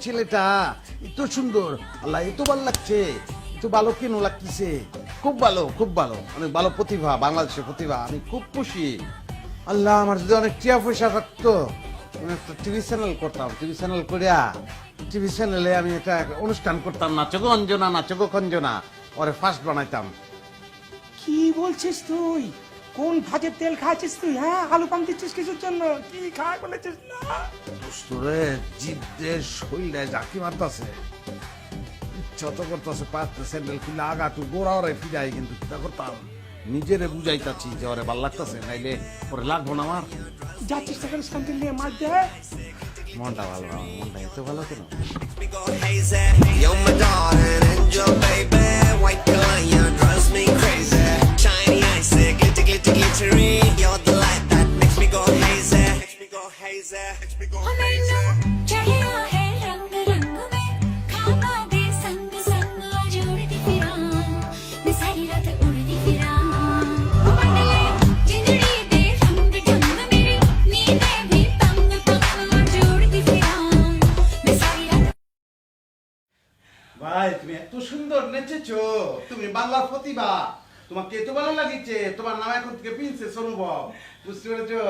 ছেলেটা এত সুন্দর, আল্লাহ এত ভালো লাগছে, এত ভালো কেন লাগতেছে, খুব ভালো খুব ভালো, অনেক ভালো প্রতিভা, বাংলাদেশের প্রতিভা, আমি খুব খুশি। আল্লাহ আমার যদি অনেক টিয়া পয়সা থাকতো আমি একটা টিভি চ্যানেল করতাম, টিভি চ্যানেল করিয়া টিভি চ্যানেলে আমি একটা অনুষ্ঠান করতাম, নাচগো অঞ্জনা নাচগো খঞ্জনা, ওরে ফার্স্ট বানাইতাম। কি বলছিস তুই? কোন ভাজের তেল খাচ্ছিস তুই? হ্যাঁ, আলু পাম দিচ্ছিস কিছুর জন্য? কি খাওয়া বলেছিস না? দোস্তরে জিভ দিয়ে শরীরে জাকি মারতাছে, ইচ্ছা তো করতেছে পাঁচটা স্যান্ডেল খুলে আগা তুই গোড়া ওরে ফিরাই, কিন্তু চিন্তা করতাম নিজেরে বুঝাইতাছি যে ওরে ভাল লাগতেছে, নাইলে ওরে লাগবো না আমার। যা চেষ্টা করিস কান্তিল নিয়ে মার দে। মনটা ভালো না, মনটা এত ভালো কেন? You're my darling angel, baby. White color, you drives me crazy. Shiny eyes, glitter, glitter, glittery. You're the light that makes me go hazy. Makes me go hazy. Makes me go hazy. चढ़िया है रंग रंग में खाना दे संग संग आज उड़ती फिरा मैं सारी रात उड़ती फिरा मंडले जिंदड़ी दे रंग ढंग मेरी नींदें भी तंग तंग आज उड़ती फिरा मैं सारी रात। ভাই তুমি এত সুন্দর নেচেছো, তুমি বাংলার প্রতিভা, তোমাকে এত ভালো লাগিছে, তোমার নাম এখন থেকে প্রিন্সেস অনুভব, বুঝতে পেরেছো?